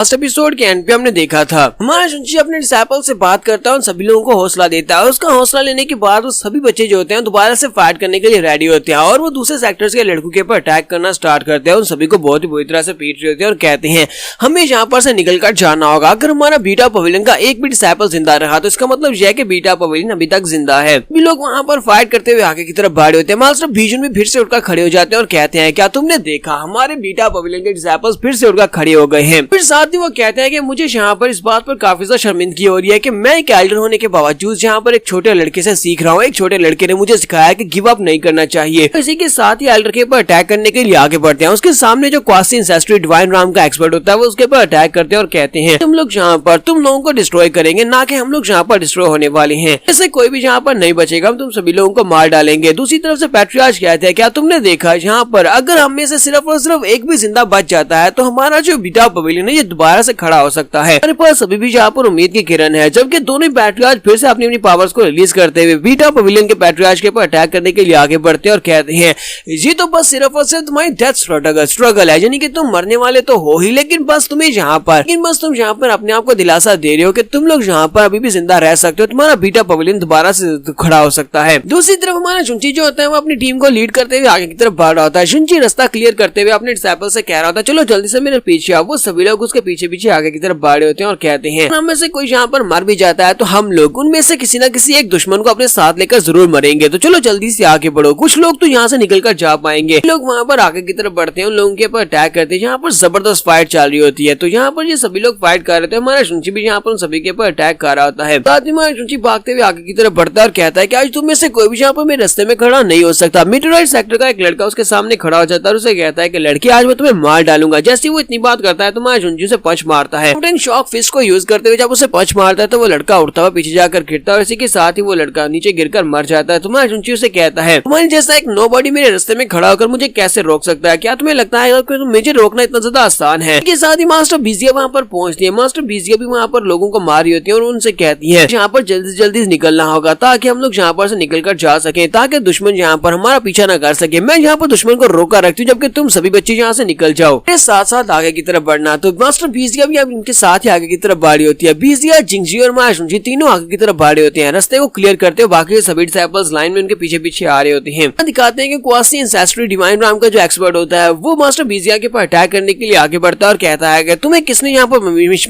Last episode के and पे हमने देखा था हमारा शुंची अपने डिसाइपल से बात करता है और सभी लोगों को हौसला देता है। उसका हौसला लेने के बाद वो सभी बच्चे जो होते हैं दोबारा से फाइट करने के लिए रेडी होते हैं और वो दूसरे सेक्टर्स के लड़कों के ऊपर अटैक करना स्टार्ट करते हैं। उन सभी को बहुत ही बुरी तरह से पीट रहे होते हैं और कहते हैं हमें यहाँ पर से निकल कर जाना होगा। अगर हमारा बीटा पवेलियन का एक भी डिसाइपल जिंदा रहा तो इसका मतलब यह है कि बीटा पवेलियन अभी तक जिंदा है। भी लोग वहाँ पर फाइट करते हुए आगे की तरफ बढ़े होते हैं। मास्टर बीजन भी फिर से उठकर खड़े हो जाते हैं और कहते हैं क्या तुमने देखा हमारे बीटा पवेलियन के डिसाइपल्स फिर से उठकर खड़े हो गए हैं। फिर साथ ही वो कहते हैं कि मुझे यहाँ पर इस बात पर काफी ज्यादा शर्मिंदगी हो रही है कि मैं एक एल्डर होने के बावजूद यहाँ पर एक छोटे लड़के से सीख रहा हूँ। एक छोटे लड़के ने मुझे सिखाया कि गिव अप नहीं करना चाहिए। इसी के साथ ही एल्डर के ऊपर अटैक करने के लिए आगे बढ़ते हैं। उसके सामने जो क्वासी इंसेस्ट्री डिवाइन राम का एक्सपर्ट होता है वो उसके ऊपर अटैक करते हैं और कहते हैं तुम लोग यहाँ पर तुम लोगों को डिस्ट्रॉय करेंगे, ना कि हम लोग यहाँ पर डिस्ट्रॉय होने वाले हैं। ऐसे कोई भी यहाँ पर नहीं बचेगा, हम तुम सभी लोगों को मार डालेंगे। दूसरी तरफ से पैट्रियार्च कहते हैं क्या तुमने देखा यहाँ पर अगर हम में से सिर्फ और सिर्फ एक भी जिंदा बच जाता है तो हमारा जो बीटा पवेलियन है ये दोबारा से खड़ा हो सकता है। हमारे पास अभी भी यहाँ पर उम्मीद की किरण है। जबकि दोनों पैट्रियार्च फिर से अपनी अपनी पावर्स को रिलीज करते हुए बीटा पवेलियन के पैट्रियार्च के ऊपर अटैक करने के लिए आगे बढ़ते हैं और कहते हैं ये तो बस सिर्फ और सिर्फ तुम्हारी डेथ स्ट्रगल है, यानी कि तुम मरने वाले तो हो ही, लेकिन बस तुम यहाँ पर अपने आप को दिलासा दे रहे हो कि तुम लोग यहाँ पर अभी भी जिंदा रह सकते हो, तुम्हारा बीटा पवेलियन दोबारा से खड़ा हो सकता है। दूसरी तरफ हमारा शुंची जो होता है वो अपनी टीम को लीड करते हुए आगे की तरफ बढ़ रहा होता है। शुंची रास्ता क्लियर करते हुए अपने डिसाइपल से कह रहा होता है चलो जल्दी से मेरे पीछे आओ। वो सभी लोग उसके पीछे पीछे आगे की तरफ बढ़े होते हैं और कहते हैं हम में से कोई यहाँ पर मर भी जाता है तो हम लोग उनमें से किसी न किसी एक दुश्मन को अपने साथ लेकर जरूर मरेंगे, तो चलो जल्दी से आगे बढ़ो। कुछ लोग तो यहाँ से निकल कर जा पाएंगे। लोग वहाँ पर आगे की तरफ बढ़ते हैं, उन लोगों के ऊपर अटैक करते हैं। यहाँ पर जबरदस्त फाइट चल रही होती है। तो यहाँ पर ये सभी लोग फाइट कर रहे थे। हमारा शुंची भी यहाँ पर उन सभी के ऊपर अटैक कर रहा होता है। साथ ही हमारा शुंची भागते हुए आगे की तरफ बढ़ता है और कहता है कि आज तुम में से कोई भी यहाँ पर मेरे रास्ते में खड़ा नहीं हो सकता। मीटरॉइड सेक्टर का एक लड़का उसके सामने खड़ा हो जाता है और उसे कहता है कि लड़की आज मैं तुम्हें मार डालूंगा। जैसे वो इतनी बात करता है तो हमारा शुंची से पंच मारता है। शॉक फिस्ट को यूज करते हुए जब उसे पंच मारता है तो वो लड़का उड़ता हुआ पीछे जाकर गिरता है और इसी के साथ ही वो लड़का नीचे गिरकर मर जाता है। तुम्हारा शुंची उसे कहता है तुम्हारे जैसा एक नोबॉडी मेरे रास्ते में खड़ा होकर मुझे कैसे रोक सकता है? क्या तुम्हें लगता है कि मुझे रोकना इतना ज्यादा आसान है? इसके साथ ही मास्टर बीजिया वहाँ पर पहुंचती है। मास्टर बीजिया भी वहाँ पर लोगों को मार रही होती है और उनसे कहती है यहाँ पर जल्दी जल्दी निकलना होगा ताकि हम लोग यहाँ पर से निकल कर जा सके, ताकि दुश्मन यहाँ पर हमारा पीछा न कर सके। मैं यहाँ पर दुश्मन को रोका रखती हूँ जबकि तुम सभी बच्चे यहाँ से निकल जाओ। साथ साथ आगे की तरफ बढ़ना। तो मास्टर बीजिया भी अब इनके साथ ही आगे की तरफ बढ़ी होती है। बीजिया, जिंगजी और मास्टर शुंची तीनों आगे की तरफ बढ़े होते हैं। रास्ते को क्लियर करते हुए बाकी सभी डिसाइपल्स लाइन में उनके पीछे पीछे आ रहे होते हैं। दिखाते हैं कि क्वासी इंसेस्ट्री डिवाइन राम का जो एक्सपर्ट होता है वो मास्टर बीजिया के ऊपर अटैक करने के लिए आगे बढ़ता है और कहता है कि तुम्हें किसने यहाँ पर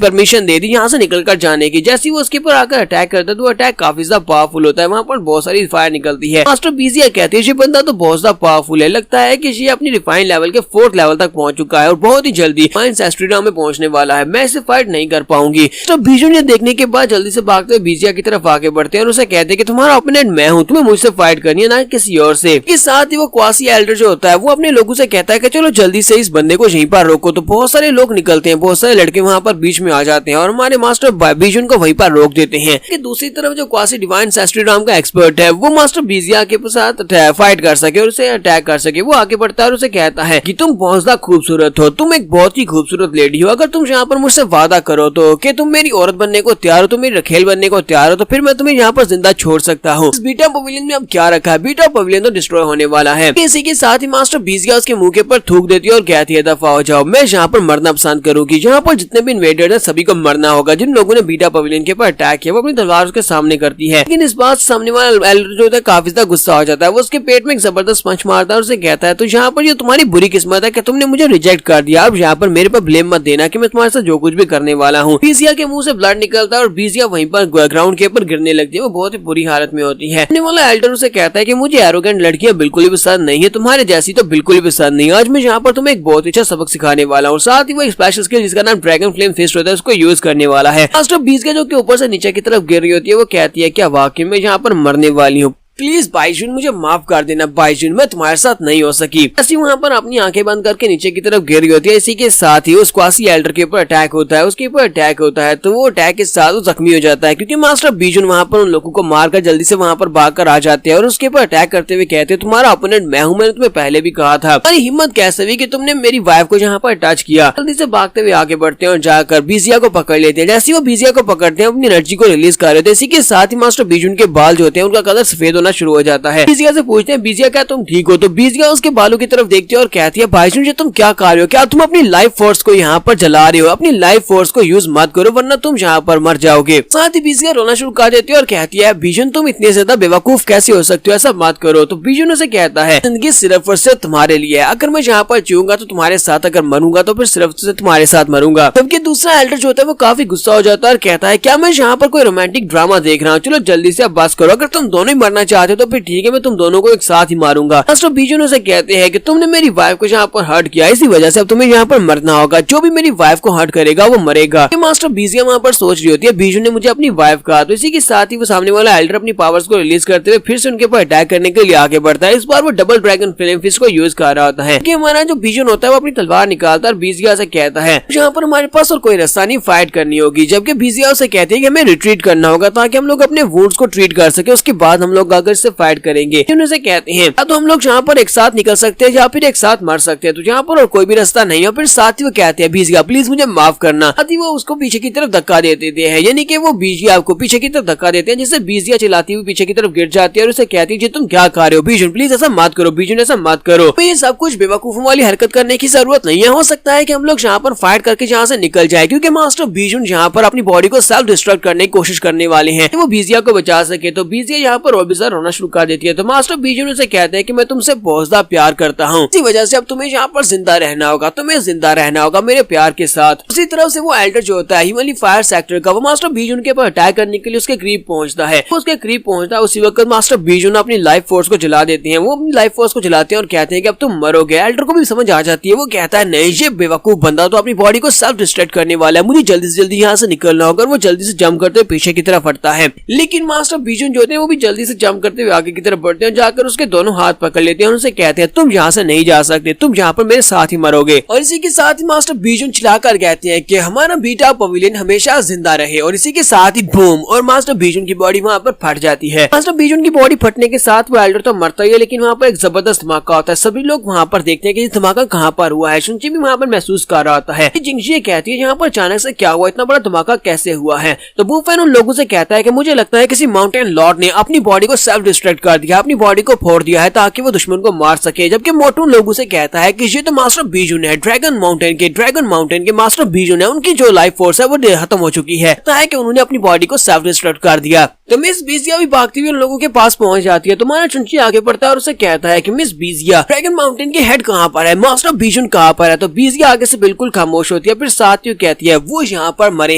परमिशन दे दी यहाँ से निकल कर जाने की? जैसे ही वो उसके ऊपर आकर अटैक करता है तो अटैक काफी ज्यादा पावरफुल होता है। वहाँ पर बहुत सारी फायर निकलती है। मास्टर बीजिया कहते हैं ये बंदा तो बहुत ज्यादा पावरफुल है, लगता है कि ये अपनी रिफाइन लेवल के 4th लेवल तक पहुंच चुका है और बहुत ही जल्दी इंसेस्ट्री राम में पहुंचने वाला है। मैं इसे फाइट नहीं कर पाऊंगी। तो बीजन ये देखने के बाद जल्दी से भागते हुए बीजिया की तरफ आगे बढ़ते हैं और उसे कहते हैं कि तुम्हारा ओपोनेंट मैं हूँ, तुम्हें मुझसे फाइट करनी है ना किसी और से। इसके साथ ही वो क्वासी एल्डर जो होता है वो अपने लोगों से कहता है कि चलो जल्दी से इस बंदे को यहीं पर रोको। तो बहुत सारे लोग निकलते हैं, बहुत सारे लड़के वहाँ पर बीच में आ जाते हैं और हमारे मास्टर बीजन को वहीं पर रोक देते हैं। कि दूसरी तरफ जो क्वासी डिवाइन इंसेस्ट्री राम का एक्सपर्ट है वो मास्टर बीजिया के साथ फाइट कर सके और उसे अटैक कर सके। वो आगे बढ़ता है और उसे कहता है कि तुम बहुत ज्यादा खूबसूरत हो, तुम एक बहुत ही खूबसूरत लेडी हो। अगर तुम यहाँ पर मुझसे वादा करो तो कि तुम मेरी औरत बनने को तैयार हो, तुम मेरी रखेल बनने को तैयार हो, तो फिर मैं तुम्हें यहाँ पर जिंदा छोड़ सकता हूँ। इस बीटा पवेलियन में अब क्या रखा है? बीटा पवेलियन तो डिस्ट्रॉय होने वाला है। इसी के साथ ही मास्टर बीजिया उसके मुंह के ऊपर थूक देती है और कहती है दफा हो जाओ, मैं यहाँ पर मरना पसंद करूंगी। यहाँ पर जितने भी इन्वेडर है सभी को मरना होगा। जिन लोगों ने बीटा पवेलियन के ऊपर अटैक किया वो अपनी तलवार उसके सामने करती है, लेकिन इस बात सामने वाला एल्डर जो होता है काफी ज्यादा गुस्सा हो जाता है। वो उसके पेट में एक जबरदस्त पंच मारता है और उसे कहता है तो यहाँ पर ये तुम्हारी बुरी किस्मत है कि तुमने मुझे रिजेक्ट कर दिया। अब यहाँ पर मेरे पर ब्लेम मत देना कि मैं तुम्हारे साथ जो कुछ भी करने वाला हूँ। बीजिया के मुंह से ब्लड निकलता है और बीजिया वहीं पर ग्राउंड के ऊपर गिरने लगती है। वो बहुत ही बुरी हालत में होती है। वाला एल्डर उसे कहता है कि मुझे एरोगेंट लड़कियां बिल्कुल भी पसंद नहीं है, तुम्हारे जैसी तो बिल्कुल भी पसंद नहीं। आज मैं यहाँ पर तुम्हें एक बहुत अच्छा सबक सिखाने वाला हूँ। साथ ही वो एक स्पेशल स्किल जिसका नाम ड्रैगन फ्लेम फिस्ट होता है उसको यूज करने वाला है। मास्टर बीजिया जो के ऊपर से नीचे की तरफ गिर रही होती है वो कहती है क्या वाकई में यहाँ पर मरने वाली हूँ? प्लीज बाइजुन मुझे माफ कर देना बाइजुन, मैं तुम्हारे साथ नहीं हो सकी। ऐसी वहाँ पर अपनी आंखें बंद करके नीचे की तरफ गिर रही होती है। इसी के साथ ही उस क्वासी एल्डर के ऊपर अटैक होता है, उसके ऊपर अटैक होता है तो वो अटैक के साथ वो जख्मी हो जाता है क्योंकि मास्टर बीजुन वहाँ पर उन लोगों को मारकर जल्दी से वहाँ पर भाग कर आ जाते हैं और उसके ऊपर अटैक करते हुए कहते हैं तुम्हारा ओपोनेंट मैं हूँ, मैंने तुम्हें पहले भी कहा था। अरे हिम्मत कैसे हुई कि तुमने मेरी वाइफ को यहाँ पर टच किया? जल्दी से भागते हुए आगे बढ़ते हैं और जाकर बीजिया को पकड़ लेते हैं। जैसे वो बीजिया को पकड़ते हैं अपनी एनर्जी को रिलीज कर रहे थे। इसी के साथ ही मास्टर बीजुन के बाल जो होते हैं उनका कलर सफेद होना रोना शुरू हो जाता है। बीजिया से पूछते हैं बीजिया क्या तुम ठीक हो? तो बीजिया उसके बालों की तरफ देखती है और कहती है भाईजून ये तुम क्या कर रहे हो? क्या तुम अपनी लाइफ फोर्स को यहाँ पर जला रहे हो? अपनी लाइफ फोर्स को यूज मत करो वरना तुम यहाँ पर मर जाओगे। साथ ही बीजिया रोना शुरू कर देती है और कहती है बीजून तुम इतने ज्यादा बेवकूफ कैसे हो सकते हो? ऐसा मत करो। तो बीजून उसे कहता है जिंदगी सिर्फ और सिर्फ तुम्हारे लिए है, अगर मैं यहाँ पर जीऊंगा तो तुम्हारे साथ, अगर मरूंगा तो फिर सिर्फ से तुम्हारे साथ मरूंगा। जबकि दूसरा एल्डर जो होता है वो काफी गुस्सा हो जाता है और कहता है क्या मैं यहाँ पर कोई रोमांटिक ड्रामा देख रहा हूँ? चलो जल्दी से अब बस करो, अगर तुम दोनों ही मरना चाहते हो तो फिर ठीक है, मैं तुम दोनों को एक साथ ही मारूंगा। मास्टर बीजून उसे कहते हैं कि तुमने मेरी वाइफ को यहाँ पर हर्ट किया, इसी वजह से अब तुम्हें यहाँ पर मरना होगा, जो भी मेरी वाइफ को हर्ट करेगा वो मरेगा। मास्टर बीजिया वहाँ पर सोच रही होती है बीजून ने मुझे अपनी वाइफ कहा, तो इसी के साथ ही वो सामने वाला एल्डर अपनी पावर्स को रिलीज करते हुए फिर से उनके ऊपर अटैक करने के लिए आगे बढ़ता है। इस बार वो डबल ड्रैगन फ्लेम फिस्ट को यूज कर रहा होता है कि हमारा जो बीजून होता है वो अपनी तलवार निकालता है और बीजिया से कहता है यहाँ पर हमारे पास और कोई रास्ता नहीं, फाइट करनी होगी। जबकि बीजिया उसे कहती है कि हमें रिट्रीट करना होगा ताकि हम लोग अपने वुंड्स को ट्रीट कर सके, उसके बाद हम लोग आकर इससे फाइट करेंगे। उनसे कहते हैं तो हम लोग यहाँ पर एक साथ निकल सकते हैं या फिर एक साथ मर सकते हैं, तो यहाँ पर और कोई भी रास्ता नहीं है। फिर साथ ही वो कहते हैं बीजिया प्लीज मुझे माफ करना। साथ ही वो उसको पीछे की तरफ धक्का दे देते हैं, यानी कि वो बीजिया को पीछे की तरफ धक्का देते हैं जिससे बीजिया चिल्लाती हुई पीछे की तरफ गिर जाती है और उसे कहती है तुम क्या कर रहे हो? बीजून प्लीज ऐसा मत करो, बीजून ऐसा मत करो। तो ये सब कुछ बेवकूफों वाली हरकत करने की जरूरत नहीं है, हो सकता है कि हम लोग यहाँ पर फाइट करके यहाँ से निकल जाए, क्योंकि मास्टर बीजून यहाँ पर अपनी बॉडी को सेल्फ डिस्ट्रक्ट करने की कोशिश करने वाले हैं, वो बीजिया को बचा सके। तो बीजिया यहाँ पर और भी ज्यादा रोना शुरू कर देती है। तो मास्टर बीजून उसे कहते हैं कि मैं तुमसे बहुत ज्यादा प्यार करता हूँ, इसी वजह से अब तुम्हें यहाँ पर जिंदा रहना होगा, तुम्हें जिंदा रहना होगा मेरे प्यार के साथ। उसी तरफ से वो एल्डर जो होता है हिमालय फायर सेक्टर का, वो मास्टर बीजून के ऊपर अटैक करने के लिए उसके करीब पहुंचता है। उसके करीब पहुंचता है उसी वक्त मास्टर बीजून अपनी लाइफ फोर्स को जला देते हैं। वो अपनी लाइफ फोर्स को जलाते हैं और कहते हैं कि अब तुम मरोगे। एल्डर को भी समझ आ जाती है, वो कहता है नहीं ये बेवकूफ बंदा तो अपनी बॉडी को सेल्फ डिस्ट्रक्ट करने वाला है, मुझे जल्दी से जल्दी यहाँ से निकलना होगा। वो जल्दी से जंप करते हुए पीछे की तरफ हटता है, लेकिन मास्टर बीजून जो होते हैं वो भी जल्दी से जंप करते हुए आगे की तरफ बढ़ते हैं, जाकर उसके दोनों हाथ पकड़ लेते हैं और उनसे कहते हैं तुम यहाँ से नहीं जा सकते, तुम यहाँ पर मेरे साथ ही मरोगे। और इसी के साथ ही मास्टर बीजून चिल्लाकर कहते हैं कि हमारा बीटा पवेलियन हमेशा जिंदा रहे। और इसी के साथ ही बूम, और मास्टर बीजून की बॉडी वहाँ पर फट जाती है। मास्टर बीजून की बॉडी फटने के साथ वो एल्डर तो मरता ही है, लेकिन वहाँ पर एक जबरदस्त धमाका होता है। सभी लोग वहाँ पर देखते हैं कि ये धमाका कहाँ पर हुआ है। शुनची भी वहाँ पर महसूस कर रहा होता है। जिंगजी कहती है यहाँ पर अचानक से क्या हुआ, इतना बड़ा धमाका कैसे हुआ है? तो वुफेन उन लोगों से कहता है कि मुझे लगता है किसी माउंटेन लॉर्ड ने अपनी बॉडी को सेल्फ डिस्ट्रक्ट कर दिया, अपनी बॉडी को फोड़ दिया है ताकि वो दुश्मन को मार सके। जबकि मोटू लोगों से कहता है कि ये तो मास्टर बीजून है, ड्रैगन माउंटेन के मास्टर बीजून है, उनकी जो लाइफ फोर्स है वो खत्म हो चुकी है, कि उन्होंने अपनी बॉडी को सेल्फ डिस्ट्रक्ट कर दिया। तो मिस बीजिया भी भागती हुई उन लोगों के पास पहुंच जाती है। तो हमारा चुंची आगे बढ़ता है और उसे कहता है कि मिस बीजिया ड्रैगन माउंटेन के हेड कहाँ पर है, मास्टर बीजून कहाँ पर है? तो बीजिया आगे से बिल्कुल खामोश होती है, फिर साथ ही कहती है वो यहाँ पर मरे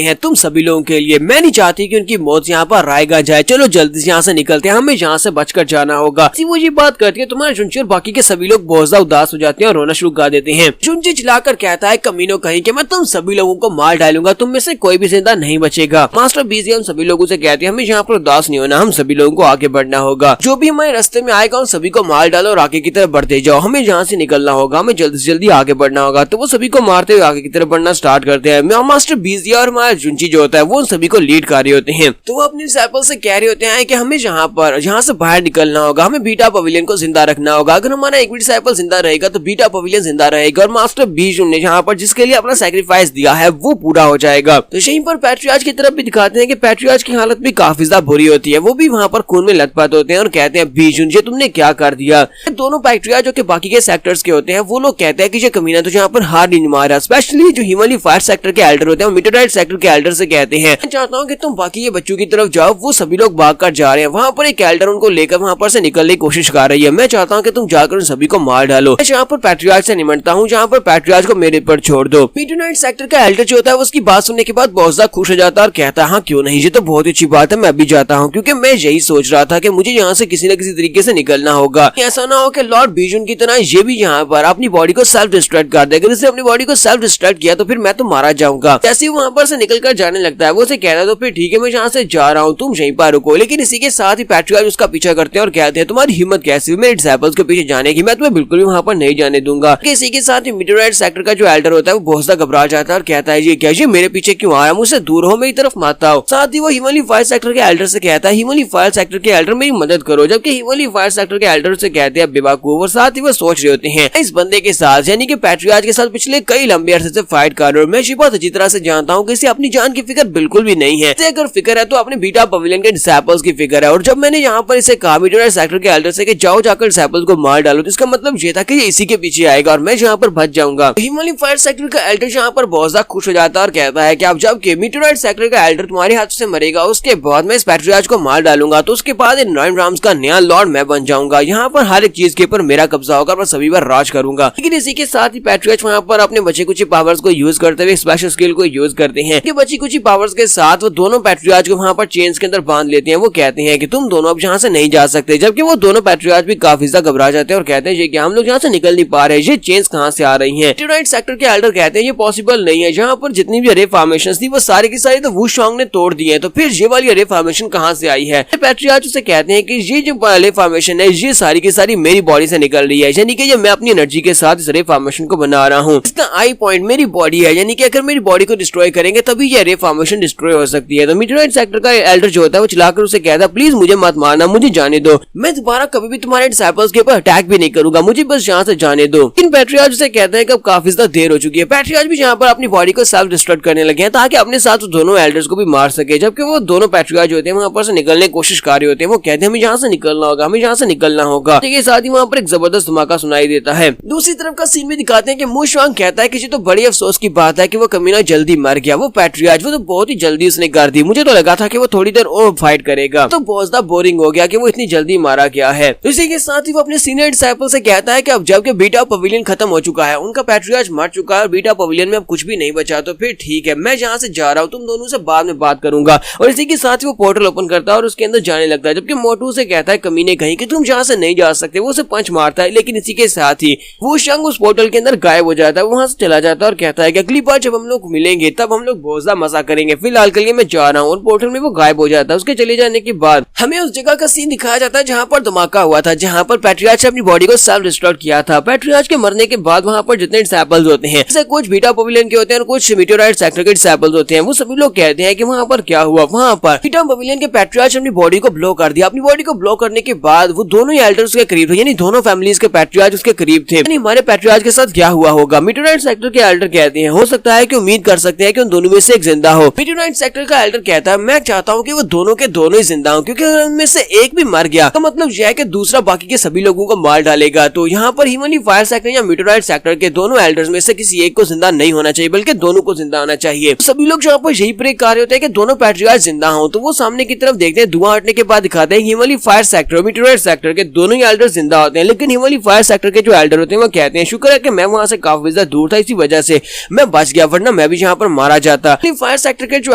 हैं तुम सभी लोगों के लिए, मैं नहीं चाहती कि उनकी मौत यहाँ पर रायगा जाए, चलो जल्दी से यहाँ से निकलते हैं, हमें यहाँ से बचकर जाना होगा। वो ये बात करती है, तुम्हारे चुंची और बाकी के सभी लोग बहुत ज्यादा उदास हो जाते हैं और रोना शुरू कर देते हैं। चुंची चिल्लाकर कहता है कमीनों कहीं कि मैं तुम सभी लोगों को मार डालूंगा, तुम में से कोई भी जिंदा नहीं बचेगा। मास्टर बीजिया उन सभी लोगों से कहते हैं हमें यहाँ पर उदास नहीं होना, हम सभी लोगों को आगे बढ़ना होगा, जो भी हमारे रास्ते में आएगा उन सभी को मार डालो और आगे की तरफ बढ़ते जाओ, हमें यहाँ से निकलना होगा, हमें जल्दी से जल्दी आगे बढ़ना होगा। तो वो सभी को मारते हुए आगे की तरफ बढ़ना स्टार्ट करते हैं। मास्टर बीजिया और हमारा चुंची जो होता है वो उन सभी को लीड कर रहे होते हैं। तो वो अपनी डिसाइपल से कह रहे होते हैं कि हमें यहाँ से बाहर निकलना होगा, हमें बीटा पवेलियन को जिंदा रखना होगा, अगर हमारा एक भी डिसाइपल जिंदा रहेगा तो बीटा पवेलियन जिंदा रहेगा और मास्टर बीजून ने यहाँ पर जिसके लिए अपना सैक्रिफाइस दिया है वो पूरा हो जाएगा। तो यहीं पर पैट्रियार्च की तरफ भी दिखाते हैं कि पैट्रियार्च की हालत भी काफी ज्यादा बुरी होती है, वो भी वहाँ पर खून में लथपथ होते हैं और कहते हैं बीजून ये तुमने क्या कर दिया? दोनों पैट्रियार्च जो कि बाकी के सेक्टर्स के होते हैं वो लोग कहते हैं कि ये कमीना तो यहाँ पर हार नहीं मारा। स्पेशली जो हिमालय फायर सेक्टर के एल्डर होते हैं वो मीटरराइट सेक्टर के एल्डर से कहते हैं मैं चाहता हूँ कि तुम बाकी ये बच्चों की तरफ जाओ। वो सभी लोग भाग कर जा रहे हैं, वहाँ पर एक एल्डर उनको लेकर वहाँ पर से निकलने की कोशिश कर रही है। मैं चाहता हूँ कि तुम जाकर उन सभी को मार डालो। मैं यहाँ पर पैट्रियार्च से निमटता हूँ, जहाँ पर पैट्रियार्च को मेरे पर छोड़ दो। मीटरराइट सेक्टर का एल्डर जो होता है उसकी बात सुनने के बाद बहुत ज्यादा खुश हो जाता है और कहता है हाँ क्यों नहीं, ये तो बहुत अच्छी बात है, मैं अभी जाता हूँ, क्योंकि मैं यही सोच रहा था कि मुझे यहाँ से किसी न किसी तरीके से निकलना होगा। ऐसा ना हो कि लॉर्ड बीजून की तरह ये भी यहाँ पर अपनी बॉडी को सेल्फ डिस्ट्रक्ट कर दे। अगर इसने अपनी बॉडी को सेल्फ डिस्ट्रक्ट किया तो फिर मैं तो मारा जाऊंगा। जैसे वहाँ पर से निकल कर जाने लगता है वो उसे कहता है तो फिर ठीक है मैं यहाँ से जा रहा हूँ, तुम यहीं पर रुको। लेकिन इसी के साथ ही पैट्रियार्च उसका पीछा करते हैं और कहते हैं तुम्हारी हिम्मत कैसी हुई मेरे डिसाइपल्स के पीछे जाने की, मैं तुम्हें बिल्कुल भी वहाँ पर नहीं जाने दूंगा। इसी के साथ ही मीटरराइट सेक्टर का जो एल्डर होता है वो बहुत ज्यादा घबरा जाता है और कहता है ये क्या, ये मेरे पीछे क्यों आ रहा है, मुझसे दूर हो, मेरी तरफ मत आओ। साथ ही वो हिमालय फायर सेक्टर के एल्डर से कहता है हिमालय फायर सेक्टर के एल्डर मेरी मदद करो, जबकि हिमालय फायर सेक्टर के एल्डर से कहते हैं बेवकूफ। और साथ ही वो सोच रहे होते हैं इस बंदे के साथ यानी कि पैट्रियार्च के साथ पिछले कई लंबे अरसे से फाइट कर रहे हो, मैं ये बहुत अच्छी तरह से जानता हूँ कि इसे अपनी जान की फिक्र बिल्कुल भी नहीं है। अगर फिक्र है तो अपने बीटा पवेलियन के डिसाइपल्स की फिक्र है। और जब मैंने यहाँ यहाँ पर इसे कहा मीटरॉइड सेक्टर के एल्डर से कि जाओ जाकर डिसेबल्स को मार डालो। तो इसका मतलब ये था कि ये इसी के पीछे आएगा और मैं यहाँ पर बच जाऊंगा। हिमालय फायर सेक्टर का एल्डर यहाँ पर बहुत ज्यादा खुश हो जाता है और कहता है कि अब जब के मीटरॉइड सेक्टर का एल्डर तुम्हारे हाथ से मरेगा उसके बाद मैं इस पैट्रियार्च को मार डालूंगा, तो उसके बाद इन 9 राम्स का नया लॉर्ड मैं बन जाऊंगा। यहाँ पर हर एक चीज के ऊपर मेरा कब्जा होगा, मैं सभी पर राज करूंगा। लेकिन इसी के साथ ही पैट्रियार्च वहाँ पर अपने बची कुछ पावर्स को यूज करते हुए स्पेशल स्किल को यूज करते हैं। कि बची कुछ पावर्स के साथ वो दोनों पैट्रियार्च को वहाँ पर चेन्स के अंदर बांध लेते हैं। वो कहते हैं कि तुम दोनों अब यहाँ से नहीं जा सकते, जबकि वो दोनों पैट्रियार्च भी काफी ज्यादा घबरा जाते हैं और कहते हैं कि हम लोग यहाँ से निकल नहीं पा रहे, ये चेन्स कहाँ से आ रही है। मीटरॉइड सेक्टर के एल्डर कहते हैं ये पॉसिबल नहीं है, जहाँ पर जितनी भी रे फॉर्मेशन थी वो सारी की सारी तो वुशोंग ने तोड़ दी है, तो फिर ये वाली रे फॉर्मेशन कहाँ से आई है। पैट्रियार्च उसे कहते हैं कि ये जो रे फॉर्मेशन है ये सारी की सारी मेरी बॉडी से निकल रही है, यानी कि मैं अपनी एनर्जी के साथ इस रे फॉर्मेशन को बना रहा हूँ। इसका आई पॉइंट मेरी बॉडी है, यानी कि अगर मेरी बॉडी को डिस्ट्रॉय करेंगे तभी ये रे फॉर्मेशन डिस्ट्रॉय हो सकती है। तो मीटरॉइड सेक्टर का एल्डर जो होता है वो चिल्लाकर उसे कहता है प्लीज मुझे मत मारना, मुझे जाने दो, मैं दोबारा कभी भी तुम्हारे डिसाइपल्स के ऊपर अटैक भी नहीं करूंगा, मुझे बस यहाँ से जाने दो। लेकिन पैट्रियार्च उसे कहते हैं कि अब काफी ज्यादा देर हो चुकी है। पैट्रियार्च भी यहाँ पर अपनी बॉडी को सेल्फ डिस्ट्रक्ट करने लगे हैं ताकि अपने साथ दोनों एल्डर्स को भी मार सके, जबकि वो दोनों पैट्रियार्च होते हैं वहाँ पर से निकलने की कोशिश कर रहे होते हैं। वो कहते हैं हमें यहाँ से निकलना होगा, हमें यहाँ से निकलना होगा। ठीक है, साथ ही वहाँ पर एक जबरदस्त धमाका सुनाई देता है। दूसरी तरफ का सीन भी दिखाते हैं कि वुशोंग कहता है कि तो बड़ी अफसोस की बात है कि वो कमीना जल्दी मर गया, वो पैट्रियार्च वो तो बहुत ही जल्दी उसने कर दी, मुझे तो लगा था कि वो थोड़ी देर और फाइट करेगा, तो बहुत ज्यादा बोरिंग हो गया कि वो इतनी जल्दी मारा गया है। इसी के साथ ही वो अपने सीनियर डिसाइपल से कहता है कि अब जबकि बीटा पवेलियन खत्म हो चुका है, उनका पैट्रियार्च मर चुका है और बीटा पवेलियन में अब कुछ भी नहीं बचा, तो फिर ठीक है मैं यहाँ से जा रहा हूँ, तुम दोनों से बाद में बात करूंगा। और इसी के साथ ही वो पोर्टल ओपन करता है और उसके अंदर जाने लगता है, जबकि मोटू से कहता है कमीने कहीं कि तुम यहाँ से नहीं जा सकते, वो उसे पंच मारता है। लेकिन इसी के साथ ही वुशोंग उस पोर्टल के अंदर गायब हो जाता है, वहां से चला जाता है और कहता है कि अगली बार जब हम लोग मिलेंगे तब हम लोग बहुत ज्यादा मजा करेंगे, फिलहाल के लिए मैं जा रहा हूँ। और पोर्टल में वो गायब हो जाता है। उसके चले जाने के बाद हमें उस जगह का सीन दिखाया जाता है जहाँ पर धमाका हुआ था, जहाँ पर पैट्रियार्च ने अपनी बॉडी को सेल्फ डिस्ट्रॉय किया था। पैट्रियार्च के मरने के बाद वहाँ पर जितने डिसाइपल्स होते हैं, जैसे कुछ बीटा पवेलियन के होते हैं और कुछ मीटरॉइड सेक्टर के डिसाइपल्स होते हैं, वो सभी लोग कहते हैं कि वहाँ पर क्या हुआ। वहाँ पर बीटा पवेलियन के पैट्रियार्च ने अपनी बॉडी को ब्लो कर दिया। अपनी बॉडी को ब्लो करने के बाद वो दोनों ही एल्डर्स के करीब थे, यानी दोनों फैमिलीज के पैट्रियार्च उसके करीब थे। यानी हमारे पैट्रियार्च के साथ क्या हुआ होगा। मीटरॉइड सेक्टर के एल्डर कहते हैं हो सकता है कि उम्मीद कर सकते हैं कि उन दोनों में से एक जिंदा हो। मीटरॉइड सेक्टर का एल्डर कहता है मैं चाहता हूँ कि वो दोनों के दोनों ही जिंदा हो, क्योंकि अगर उनमें से एक भी मर गया तो मतलब यह है कि दूसरा बाकी के सभी लोगों को मार डालेगा। तो यहाँ पर हिमालय फायर सेक्टर या मीटरॉइड सेक्टर के दोनों एल्डर्स में से किसी एक को जिंदा नहीं होना चाहिए, बल्कि दोनों को जिंदा होना चाहिए। तो सभी लोग यहाँ पर यही प्रे कर रहे होते हैं कि दोनों पैट्रियार्च जिंदा हो। तो वो सामने की तरफ देखते हैं, धुआं हटने के बाद दिखाते हैं हिमालय फायर सेक्टर और मीटरॉइड सेक्टर के दोनों ही एल्डर जिंदा होते हैं। लेकिन हिमालय फायर सेक्टर के जो एल्डर होते हैं वो कहते हैं शुक्र है कि मैं वहां से काफी ज्यादा दूर था, इसी वजह से मैं बच गया, वरना मैं भी यहाँ पर मारा जाता। फायर सेक्टर के जो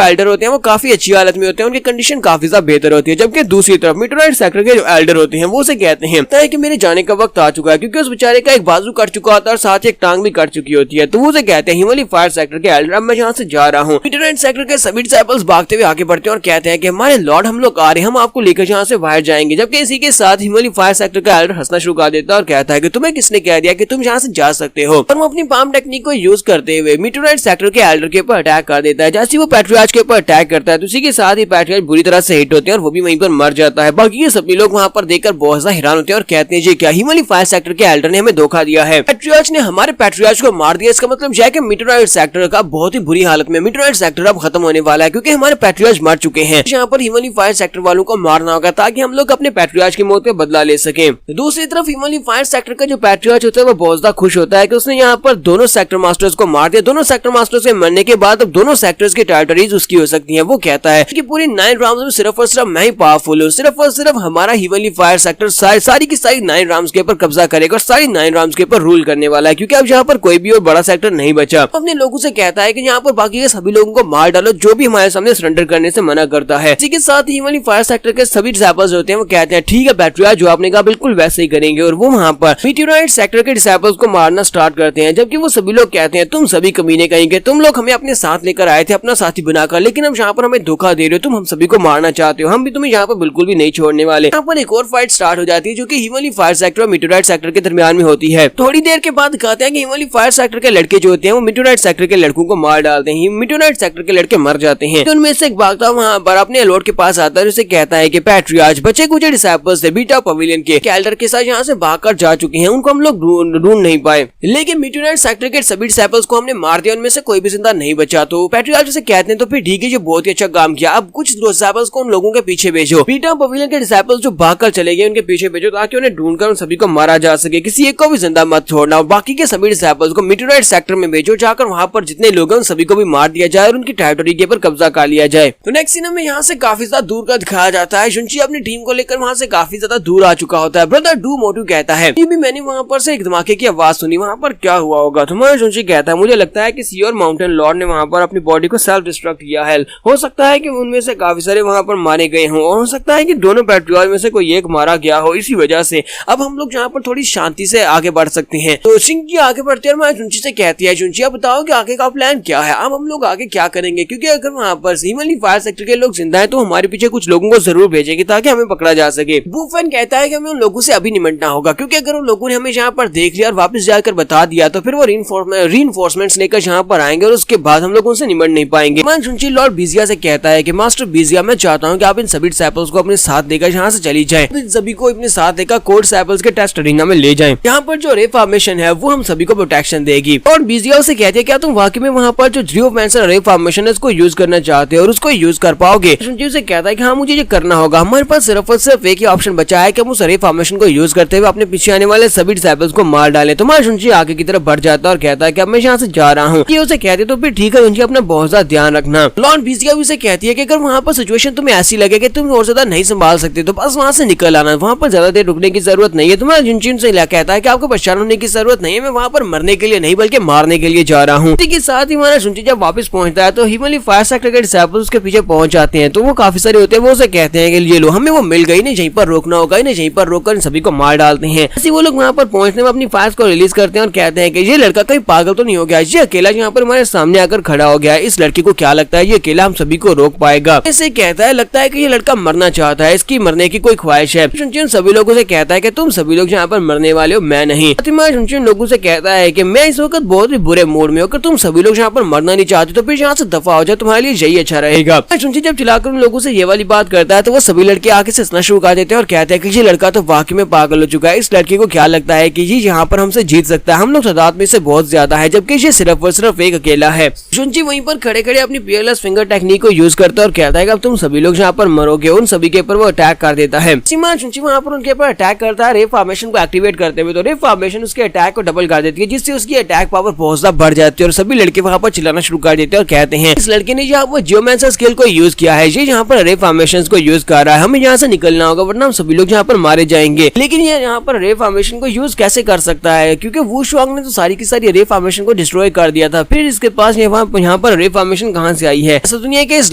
एल्डर होते हैं वो काफी अच्छी हालत में होते हैं, उनकी कंडीशन काफी ज्यादा बेहतर होती है। जबकि दूसरी तरफ मीटरॉइड सेक्टर के जो एल्डर होते हैं वो से कहते हैं कि मेरे जाने का वक्त आ चुका है, क्योंकि उस बेचारे का एक बाजू कट चुका होता है और साथ ही एक टांग भी कट चुकी होती है। तो वो से कहते हैं हिमालय फायर सेक्टर के एल्डर अब मैं यहाँ से जा रहा हूँ। मीटरॉइड सेक्टर के सभी डिसाइपल्स भागते हुए आगे बढ़ते हैं और कहते हैं कि हमारे लॉर्ड हम लोग आ रहे हैं, हम आपको लेकर यहाँ से बाहर जाएंगे। जबकि इसी के साथ हिमालय फायर सेक्टर का एल्डर हंसना शुरू कर देता है और कहता है कि तुम्हें किसने कह दिया कि तुम यहाँ से जा सकते हो। और वो अपनी पाम टेक्निक को यूज करते हुए मीटरॉइड सेक्टर के एल्डर के ऊपर अटैक कर देता है। जैसे वो पैट्रियार्च के ऊपर अटैक करता है तो उसी के साथ ही पैट्रियार्च बुरी तरह से हिट होते हैं और वो भी वहीं पर मर जाता है। बाकी ये सभी लोग वहाँ पर देखकर बहुत ज्यादा हैरान होते हैं और कहते हैं जी क्या हिमालय फायर सेक्टर के एल्डर ने हमें धोखा दिया है, पैट्रियार्च ने हमारे पैट्रियार्च को मार दिया। इसका मतलब यह है कि मीटरॉइड सेक्टर का बहुत ही बुरी हालत में मीटरॉइड सेक्टर अब खत्म होने वाला है, क्योंकि हमारे पैट्रियार्च मर चुके हैं। यहाँ पर हिमालय फायर सेक्टर वालों को मारना होगा ताकि हम लोग अपने पैट्रियार्च की मौत का बदला ले सके। दूसरी तरफ हिमालय फायर सेक्टर का जो पैट्रियार्च होता है वो बहुत ज्यादा खुश होता है कि उसने यहाँ पर दोनों सेक्टर मास्टर्स को मार दिया। दोनों सेक्टर मास्टर्स के मरने के बाद अब दोनों सेक्टर्स की टेरिटरीज उसकी हो सकती है। वो कहता है कि पूरी 9 राउंड्स में सिर्फ और सिर्फ मैं ही पावरफुल हूँ, सिर्फ और सिर्फ हमारा हिमालय फायर सेक्टर सारी की सारी 9 राउंड्स के ऊपर कब्जा करेगा और सारी 9 राउंड्स के ऊपर रूल करने वाला है, क्योंकि अब यहाँ पर कोई भी और बड़ा सेक्टर नहीं बचा। अपने लोगों से कहता है कि यहाँ पर बाकी के सभी लोगों को मार डालो जो भी हमारे सामने सरेंडर करने से मना करता है। इसी के साथ ही हिमालय फायर सेक्टर के सभी डिसाइपल्स होते हैं वो कहते हैं ठीक है पैट्रियार्च, जो आपने कहा बिल्कुल वैसे ही करेंगे। और वो वहाँ पर मीटरॉइड सेक्टर के डिसाइपल्स को मारना स्टार्ट करते हैं, जबकि वो सभी लोग कहते हैं तुम सभी कमीने कहेंगे, तुम लोग हमें अपने साथ लेकर आए थे अपना साथी बनाकर, लेकिन अब यहाँ पर हमें धोखा दे रहे हो, तुम हम सभी को मारना चाहते हो, हम भी तुम्हें यहाँ पर बिल्कुल भी नहीं छोड़ने वाले। यहाँ पर एक और फाइट स्टार्ट हो जाती है जो कि हिमालय फायर सेक्टर और मीटरॉइड सेक्टर के दरमियान में होती है। थोड़ी देर के बाद दिखाते हैं कि हिमालय फायर सेक्टर के लड़के जो होते हैं वो मीटरॉइड सेक्टर के लड़कों को मार डालते हैं। मीटरॉइड सेक्टर के लड़के मर जाते हैं। तो उनमें से एक भागता वहाँ पर अपने लॉर्ड के पास आता है, उसे कहता है कि पैट्रियार्च बचे कुछ डिसाइपल्स थे बीटा पवेलियन के एल्डर के साथ यहाँ से भागकर जा चुके हैं, उनको हम लोग ढूंढ नहीं पाए, लेकिन मीटरॉइड सेक्टर के सभी डिसाइपल्स को हमने मार दिया, उनमें से कोई भी जिंदा नहीं बचा। तो पैट्रियार्च से कहते हैं तो फिर ठीक है, ये बहुत ही अच्छा काम किया, अब कुछ डिसाइपल्स को उन लोगों के पीछे भेजो। बीटा पवेलियन के डिसाइपल्स जो भागकर चले गए उनके पीछे भेजो ताकि उन्हें ढूंढकर उन सभी को मारा जा सके। किसी एक को भी जिंदा मत छोड़ना और बाकी के सभी डिसाइपल्स को मीटेओराइट सेक्टर में भेजो, जाकर वहां पर जितने लोग हैं उन सभी को भी मार दिया जाए और उनकी टेरिटरी के ऊपर कब्जा कर लिया जाए। तो नेक्स्ट सीन में यहाँ से काफी ज्यादा दूर का दिखाया जाता है। शुनची अपनी टीम को लेकर वहाँ से काफी ज्यादा दूर आ चुका होता है। ब्रदर डू मोटू कहता है भी मैंने वहाँ पर से एक धमाके की आवाज सुनी, वहाँ पर क्या हुआ होगा? तुम्हारा शुनची कहता है मुझे लगता है कि सी और माउंटेन लॉर्ड ने वहाँ पर अपनी बॉडी को सेल्फ डिस्ट्रक्ट किया है। हो सकता है कि उनमें से काफी सारे वहाँ पर मारे गए हों और हो सकता है कि दोनों पैट्रियट में से कोई एक मारा गया हो। इसी वजह से अब हम लोग यहाँ पर थोड़ी शांति से आगे बढ़ सकते हैं। तो शिंजी आगे बढ़ते हैं और शुनची से कहती है शुनची आप बताओ कि आगे का प्लान क्या है, अब हम लोग आगे क्या करेंगे? क्योंकि अगर वहाँ पर हिमालय फायर सेक्टर के लोग जिंदा है तो हमारे पीछे कुछ लोगों को जरूर भेजेंगे ताकि हमें पकड़ा जा सके। बुफेन कहता है कि हमें उन लोगों से अभी निपटना होगा क्योंकि अगर उन लोगों ने हमें यहाँ पर देख लिया और वापस जाकर बता दिया तो फिर वो रीइंफोर्समेंट्स लेकर यहाँ पर आएंगे और उसके बाद हम लोग उनसे निपट नहीं पाएंगे। शुनची लॉर्ड बीजिया से कहता है कि मास्टर बीजिया मैं चाहता हूँ कि आप इन सभी डिसाइपल्स को अपने साथ देकर यहाँ से चली जाए, इन सभी को अपने साथ देकर कोड डिसाइपल्स के टेस्ट अरीना में ले जाएं। यहाँ पर जो रे फॉर्मेशन है वो हम सभी को प्रोटेक्शन देगी। और बीजिया से कहती है क्या तुम वाकई में वहाँ पर जो जियोमेंसर रे फॉर्मेशन है उसको यूज करना चाहते हो और उसको यूज कर पाओगे? शुनची से कहता है कि हाँ मुझे ये करना होगा, हमारे पास सिर्फ और सिर्फ एक ही ऑप्शन बचा है कि हम उस रे फॉर्मेशन को यूज करते हुए अपने पीछे आने वाले सभी डिसाइपल्स को मार डालें। तो मैं शुनची आगे की तरफ बढ़ जाता है और कहता है कि अब मैं यहाँ से जा रहा हूँ। ये उसे कहती है तो फिर ठीक है शुनची अपना बहुत ज्यादा ध्यान रखना। लॉर्ड बीजिया भी उसे कहती है कि अगर वहाँ पर सिचुएशन तुम्हें ऐसी लगे कि तुम और ज्यादा नहीं संभाल सकते तो बस वहाँ से निकल आना, वहाँ पर ज्यादा देर रुकने की जरूरत नहीं है। तुम्हारा शुनची से कहता है कि आपको परेशान होने की जरूरत नहीं है, मैं वहाँ पर मरने के लिए नहीं बल्कि मारने के लिए जा रहा हूँ। के साथ ही हमारा शुनची जब वापस पहुंचता है तो हिमालय फायर सेक्टर के डिसाइपल्स उसके पीछे पहुंच जाते हैं। तो वो काफी सारे होते हैं, वो उसे कहते हैं कि ये लो हमें वो मिल गई, नहीं यहीं पर रोकना होगा, इन्हें यहीं पर रोककर इन सभी को मार डालते हैं। ऐसे वो लोग वहाँ पर पहुंचने में अपनी फायर्स को रिलीज करते हैं और कहते हैं कि ये लड़का कहीं पागल तो नहीं हो गया, ये अकेला यहाँ पर हमारे सामने आकर खड़ा हो गया है, इस लड़के को क्या लगता है ये अकेला हम सभी को रोक पाएगा? ऐसे कहता है लगता है कि ये लड़का मरना चाहता है, इसकी मरने की कोई ख्वाहिश है। शुनची सभी लोगों से कहता है कि तुम सभी लोग यहाँ पर मरने वाले हो, मैं नहीं। शुनची लोगों से कहता है कि मैं इस वक्त बहुत ही बुरे मूड में होकर तुम सभी लोग यहाँ पर मरना नहीं चाहते तो फिर यहाँ से दफा हो जाए, तुम्हारे लिए यही अच्छा रहेगा। शुनची जब चिल्लाकर उन लोगों से ये वाली बात करता है तो वो सभी लड़के आके से हंसना शुरू कर देते हैं और कहते हैं कि ये लड़का तो वाकई में पागल हो चुका है, इस लड़के को क्या लगता है कि ये यहाँ पर हमसे जीत सकता है, हम लोग तादाद में से बहुत ज्यादा है जबकि ये सिर्फ और सिर्फ एक अकेला है। शुनची वहीं पर खड़े खड़े अपनी पियरलेस फिंगर टेक्निक को यूज करता है और कहता है कि अब तुम सभी लोग यहाँ पर मरोगे। उन सभी के ऊपर वो अटैक कर देता है। शुनची वहाँ पर उनके ऊपर अटैक करता है रे फॉर्मेशन को एक्टिवेट करते हुए, तो रे फॉर्मेशन उसके अटैक को डबल कर देती है जिससे उसकी अटैक पावर बहुत ज्यादा बढ़ जाती है और सभी लड़के वहाँ पर चिल्लाना शुरू कर देते हैं और कहते हैं इस लड़के ने यहाँ पर जियोमेंसर स्किल को यूज किया है, ये यहाँ पर रे फॉर्मेशन को यूज कर रहा है, हमें यहाँ से निकलना होगा वरना हम सभी लोग यहाँ पर मारे जाएंगे। लेकिन ये यहाँ पर रे फॉर्मेशन को यूज कैसे कर सकता है क्योंकि वू शुआंग ने तो सारी की सारी रे फॉर्मेशन को डिस्ट्रॉय कर दिया था, फिर इसके पास यहाँ पर रे फॉर्मेशन कहाँ से आई है? ऐसा दुनिया के इस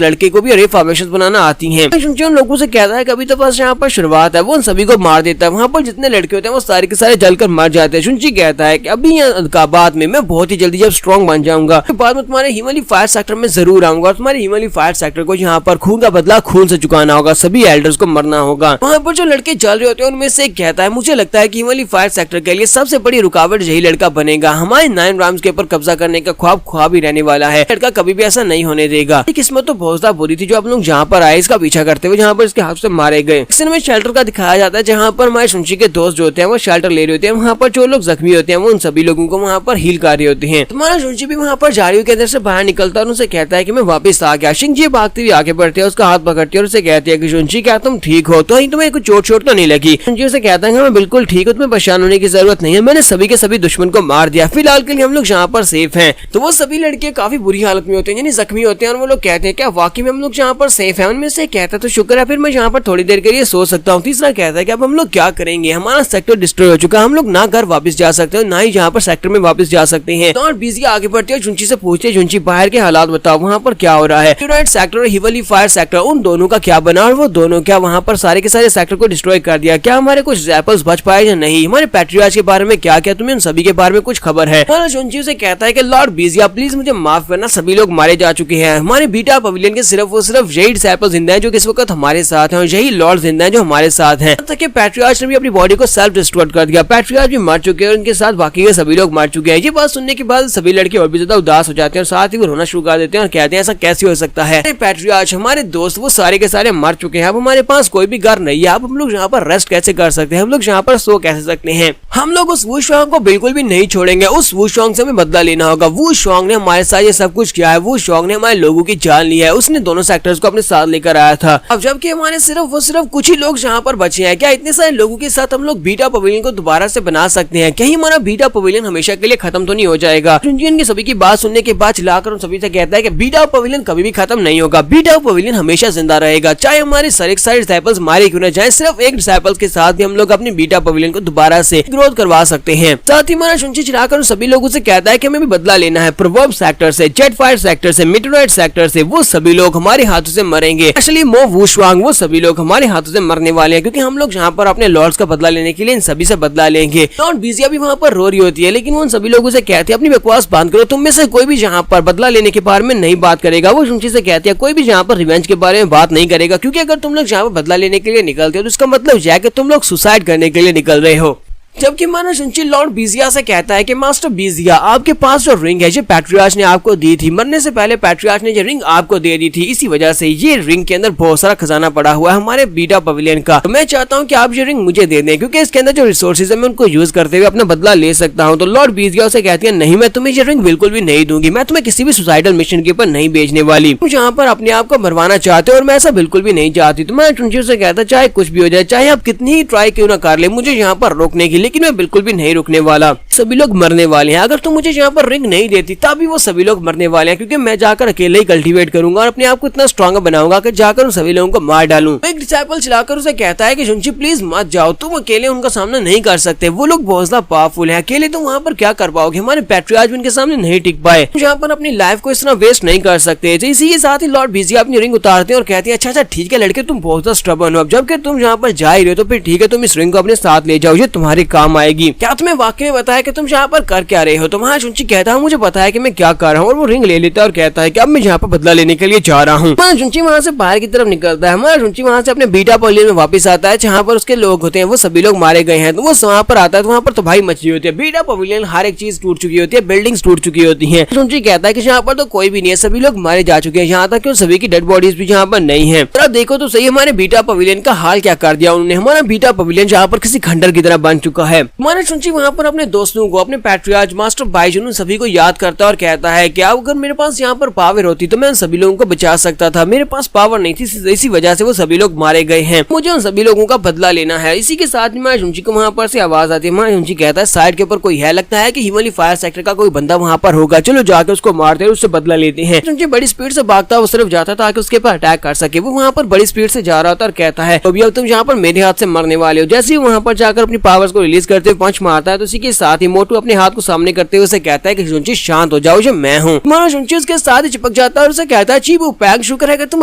लड़के को भी रे फॉर्मेशन बनाना आती है। शुनची उन लोगों से कहता है कि अभी तो बस यहाँ पर शुरुआत है, वो उन सभी को मार देता है। वहाँ पर जितने लड़के होते हैं वो सारे के सारे जलकर मर जाते हैं। शुनची कहता है कि अभी बाद में मैं बहुत ही जल्दी जब स्ट्रॉन्ग बन जाऊंगा तो बाद में तुम्हारे हिमालय फायर सेक्टर में जरूर आऊंगा और तुम्हारे हिमालय फायर सेक्टर को यहाँ पर खून का बदला खून से चुकाना होगा, सभी एल्डर्स को मरना होगा। वहाँ पर जो लड़के जल रहे होते हैं उनमें से एक कहता है मुझे लगता है कि हिमालय फायर सेक्टर के लिए सबसे बड़ी रुकावट यही लड़का बनेगा, हमारे 9 राम्स के ऊपर कब्जा करने का ख्वाब ही रहने वाला है, लड़का कभी भी ऐसा नहीं होने देगा। किस्मत तो बहुत ज्यादा बुरी थी जो आप लोग जहाँ पर आए इसका पीछा करते हुए, जहाँ पर इसके हाथ से मारे गए। में शेल्टर का दिखाया जाता है जहाँ पर हमारे शुनची के दोस्त जो होते हैं वो शेल्टर ले रहे होते हैं, वहाँ पर जो लोग जख्मी होते हैं वो उन सभी लोगों को वहाँ पर हील कर रहे होते हैं। तुम्हारा शुनची भी वहाँ पर झाड़ियों के अंदर से बाहर निकलता है और उनसे कहता है कि मैं वापस आ गया। शिंजी भागती हुई आगे बढ़ती है, उसका हाथ पकड़ती है और उसे कहती है कि शुनची क्या तुम ठीक हो? तो तुम्हें कुछ चोट तो नहीं लगी? शुनची उसे कहता है मैं बिल्कुल ठीक हूँ, तुम्हें परेशान होने की जरूरत नहीं है, मैंने सभी के सभी दुश्मन को मार दिया, फिलहाल के लिए हम लोग यहाँ पर सेफ हैं। तो वो सभी लड़के काफी बुरी हालत में होते हैं यानी जख्मी होते हैं और वो लोग कहते हैं क्या वाकई में हम लोग यहाँ पर सेफ हैं? उनमें से कहता है तो शुक्र है, फिर मैं यहाँ पर थोड़ी देर के लिए सो सकता हूँ। तीसरा कहता है कि अब हम लोग क्या करेंगे, हमारा सेक्टर डिस्ट्रॉय हो चुका है, हम लोग ना घर वापस जा सकते हैं ना ही यहाँ पर सेक्टर में वापस जा सकते हैं। तो बीजी आगे बढ़ती है, शुनची से पूछते हैं शुनची बाहर के हालात बताओ, वहाँ पर क्या हो रहा है? मीटेओराइट सेक्टर और हिमालय फायर सेक्टर उन दोनों का क्या बना और वो दोनों क्या वहाँ पर सारे के सारे सेक्टर को डिस्ट्रॉय कर दिया? क्या हमारे कुछ डिसाइपल्स बच पाए या नहीं? हमारे पैट्रियार्च के बारे में क्या तुम्हें उन सभी के बारे में कुछ खबर है? शुनची से कहता है कि लॉर्ड बीजिया प्लीज मुझे माफ करना, सभी लोग मारे जा चुके हैं, हमारे बीटा पवेलियन के सिर्फ और सिर्फ यही डिसाइपल जिंदा है जो इस वक्त हमारे साथ हैं और यही लॉर्ड जिंदा है जो हमारे साथ हैं। तक के पैट्रियार्च ने भी अपनी बॉडी को सेल्फ डिस्ट्रॉय कर दिया, पैट्रियार्च भी मर चुके हैं और उनके साथ बाकी के सभी लोग मर चुके हैं। ये बात सुनने के बाद सभी लड़के और भी ज्यादा उदास हो जाते हैं और साथ ही वो रोना शुरू कर देते हैं और कहते हैं ऐसा कैसे हो सकता है? पैट्रियार्च हमारे दोस्त वो सारे के सारे मर चुके हैं, अब हमारे पास कोई भी घर नहीं है, अब हम लोग यहाँ पर रेस्ट कैसे कर सकते हैं, हम लोग यहाँ पर सो कैसे सकते हैं? हम लोग उस वू शुआंग को बिल्कुल भी नहीं छोड़ेंगे, उस वू शुआंग से हमें बदला लेना होगा। वू शुआंग ने हमारे साथ ये सब कुछ किया है, वू शुआंग ने हमारे लोगों की जान ली है, उसने दोनों सेक्टर्स को अपने साथ लेकर आया था। अब जबकि हमारे सिर्फ वो सिर्फ कुछ ही लोग जहाँ पर बचे हैं। क्या इतने सारे लोगों के साथ हम लोग बीटा पवेलियन को दोबारा से बना सकते हैं? कहीं हमारा बीटा पवेलियन हमेशा के लिए खत्म तो नहीं हो जाएगा? जुनजिन की सभी की बात सुनने के बाद चिल्लाकर उन सभी से कहता है कि बीटा पवेलियन कभी भी खत्म नहीं होगा, बीटा पवेलियन हमेशा जिंदा रहेगा, चाहे हमारे सारे डिसाइपल्स मारे क्यों न जाए। सिर्फ एक डिसाइपल के साथ भी हम लोग अपने बीटा पवेलियन को दोबारा से ग्रोथ करवा सकते हैं। साथ ही हमारा शुंची चिल्लाकर उन सभी लोगों से कहता है कि हमें भी बदला लेना है। प्रोवर्ब सेक्टर से, जेट फायर सेक्टर से, मेटेओराइट सेक्टर से, वो सभी लोग हमारे हाथों से मरेंगे। एक्चुअली मो वुशवांग, वो सभी लोग हमारे हाथों से मरने वाले हैं, क्योंकि हम लोग जहाँ पर अपने लॉर्ड्स का बदला लेने के लिए इन सभी से बदला लेंगे। लॉर्ड बीजिया भी वहाँ पर रो रही होती है, लेकिन वो उन सभी लोगों से कहती है अपनी बकवास बंद करो, तुम में से कोई भी जहाँ पर बदला लेने के बारे में नहीं बात करेगा। वो शुंची से कहती है कोई भी जहाँ पर रिवेंज के बारे में बात नहीं करेगा, क्योंकि अगर तुम लोग जहाँ पर बदला लेने के लिए निकलते हो तो इसका मतलब यह है कि तुम लोग सुसाइड करने के लिए निकल रहे हो। जबकि हमारा शुंची लॉर्ड बीजिया से कहता है कि मास्टर बीजिया, आपके पास जो रिंग है ये पैट्रियार्च ने आपको दी थी, मरने से पहले पैट्रियार्च ने ये रिंग आपको दे दी थी, इसी वजह से ये रिंग के अंदर बहुत सारा खजाना पड़ा हुआ है हमारे बीटा पवेलियन का। तो मैं चाहता हूँ कि आप ये रिंग मुझे दे दें, क्योंकि इसके अंदर जो रिसोर्सेज है मैं उनको यूज करते हुए अपना बदला ले सकता हूँ। तो लॉर्ड बीजिया उसे कहती है नहीं, मैं तुम्हें ये रिंग बिल्कुल भी नहीं दूंगी, मैं तुम्हें किसी भी सुसाइडल मिशन के ऊपर नहीं भेजने वाली। तुम यहाँ पर अपने आप को मरवाना चाहते हो और मैं ऐसा बिल्कुल भी नहीं चाहती। तो मैं शुंची से कहता चाहे कुछ भी हो जाए, चाहे आप कितनी ही ट्राई क्यों ना कर ले मुझे यहाँ पर रोकने की, लेकिन मैं बिल्कुल भी नहीं रुकने वाला। सभी लोग मरने वाले हैं। अगर तुम मुझे यहाँ पर रिंग नहीं देती तभी वो सभी लोग मरने वाले हैं, क्योंकि मैं जाकर अकेले ही कल्टीवेट करूंगा और अपने आप को इतना स्ट्रॉन्ग बनाऊंगा कि जाकर उन सभी लोगों को मार डालूं। एक डिसाइपल चिल्लाकर उसे कहता है कि शुंची प्लीज मत जाओ, तुम अकेले उनका सामना नहीं कर सकते, वो लोग बहुत ज्यादा पावरफुल है, अकेले तुम वहाँ पर क्या कर पाओगे, हमारे पैट्रियार्च भी उनके सामने नहीं टिक पाए, यहाँ पर अपनी लाइफ को इस तरह वेस्ट नहीं कर सकते। तो इसी के साथ ही लॉर्ड बीजिया अपनी रिंग उतारते हैं और कहते हैं अच्छा ठीक है लड़के, तुम बहुत ज्यादा स्टबर्न हो, अब जबकि तुम यहाँ पर जा ही रहे हो तो फिर ठीक है, तुम इस रिंग को अपने साथ ले जाओ, ये तुम्हारे काम आएगी। क्या तुम्हें वाकई में बताया कि तुम यहाँ पर कर क्या रहे हो? तो वहाँ शुंची कहता है मुझे पता है कि मैं क्या कर रहा हूँ, और वो रिंग ले लेता है और कहता है कि अब मैं यहाँ पर बदला लेने के लिए जा रहा हूँ। शुंची वहाँ से बाहर की तरफ निकलता है। हमारा शुंची वहाँ से अपने बीटा पवेलियन में वापस आता है, जहाँ पर उसके लोग होते हैं वो सभी लोग मारे गए हैं। तो वो वहाँ पर आता है तो वहाँ पर तबाही मची होती है, बीटा पवेलियन हर एक चीज टूट चुकी होती है, बिल्डिंग्स टूट चुकी होती है। शुंची कहता है कि यहाँ पर तो कोई भी नहीं है, सभी लोग मारे जा चुके हैं, यहाँ तक कि सभी की डेड बॉडीज भी यहाँ पर नहीं है। तो देखो तो सही हमारे बीटा पवेलियन का हाल क्या कर दिया उन्होंने। हमारा बीटा पवेलियन जहाँ पर किसी खंडर की तरह बन चुका है। हमारा शुंची वहाँ पर अपने दोस्तों को, अपने पैट्रियार्च, मास्टर बाइजुन, सभी को याद करता है और कहता है कि अगर मेरे पास यहाँ पर पावर होती तो मैं उन सभी लोगों को बचा सकता था, मेरे पास पावर नहीं थी, इसी वजह से वो सभी लोग मारे गए हैं, मुझे उन सभी लोगों का बदला लेना है। इसी के साथ में शुंची को वहाँ पर से आवाज आती है। शुंची कहता है साइड के ऊपर कोई है, लगता है कि हिमालय फायर सेक्टर का कोई बंदा वहाँ पर होगा, चलो जाकर उसको मारते हैं, उससे बदला लेते हैं। शुंची बड़ी स्पीड से भागता वो सिर्फ जाता ताकि उसके ऊपर अटैक कर सके। वो वहाँ पर बड़ी स्पीड से जा रहा था और कहता है अभी अब तुम यहाँ पर मेरे हाथ से मरने वाले हो। जैसे ही वहाँ पर जाकर अपनी पावर्स को रिलीज करते हुए पंच मारता है तो इसी के साथ ही मोटू अपने हाथ को सामने करते हुए उसे कहता है कि शुंची शांत हो जाओ, जो मैं हूँ। हमारा शुंची उसके साथ ही चिपक जाता है और उसे कहता है चीबू पैंग, शुक्र है कि तुम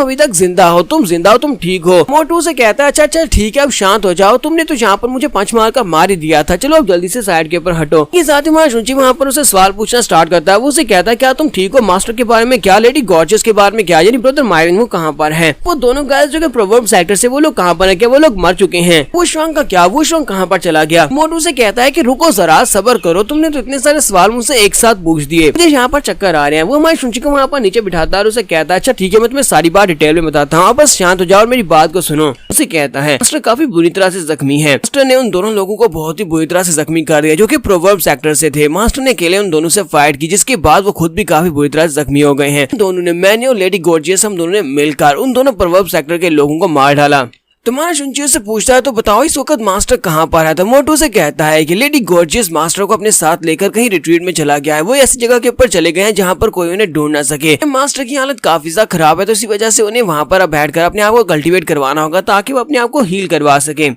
अभी तक जिंदा हो, तुम जिंदा हो, तुम ठीक हो। मोटू से कहता है अच्छा ठीक है, अब शांत हो जाओ, तुमने तो यहाँ पर मुझे पंच मार कर मार ही दिया था, चलो अब जल्दी से साइड के ऊपर हटो। ये साथ ही हमारा शुंची वहाँ पर उसे सवाल पूछना स्टार्ट करता है। वो उसे कहता है क्या तुम ठीक हो, मास्टर के बारे में क्या, लेडी गॉर्जियस के बारे में क्या, यानी ब्रदर मायरन वो कहाँ पर है, वो दोनों गाइस जो कि प्रोवर्ब सेक्टर से वो लोग कहाँ पर है, क्या वो लोग मर चुके हैं, वो श्वांग का क्या, वो श्वांग कहाँ पर चला गया। मोटू से कहता है कि रुको जरा सब्र करो, तुमने तो इतने सारे सवाल मुझसे एक साथ पूछ दिए, मुझे यहाँ पर चक्कर आ रहे हैं। वो हमारी शुंची को वहाँ पर नीचे बिठाता है और उसे कहता है अच्छा ठीक है, मैं तुम्हें सारी बात डिटेल में बताता हूँ, बस शांत हो जाओ और मेरी बात को सुनो। उसे कहता है मास्टर काफी बुरी तरह से जख्मी है, मास्टर ने उन दोनों लोगों को बहुत ही बुरी तरह से जख्मी कर दिया जो कि प्रोवर्ब सेक्टर से थे। मास्टर ने अकेले उन दोनों से फाइट की, जिसके बाद वो खुद भी काफी बुरी तरह से जख्मी हो गए हैं। दोनों ने, मैंने और लेडी गॉर्जियस, हम दोनों ने मिलकर उन दोनों प्रोवर्ब सेक्टर के लोगों को मार डाला। तुम्हारा शुंची से पूछता है तो बताओ इस वक्त मास्टर कहाँ पर है। तो मोटू से कहता है कि लेडी गॉर्जियस मास्टर को अपने साथ लेकर कहीं रिट्रीट में चला गया है, वो ऐसी जगह के ऊपर चले गए हैं जहाँ पर कोई उन्हें ढूंढ ना सके। मास्टर की हालत काफी ज्यादा खराब है, तो इसी वजह से उन्हें वहाँ पर अब बैठकर अपने आप को कल्टीवेट करवाना होगा ताकि वो अपने आप को हील करवा सके।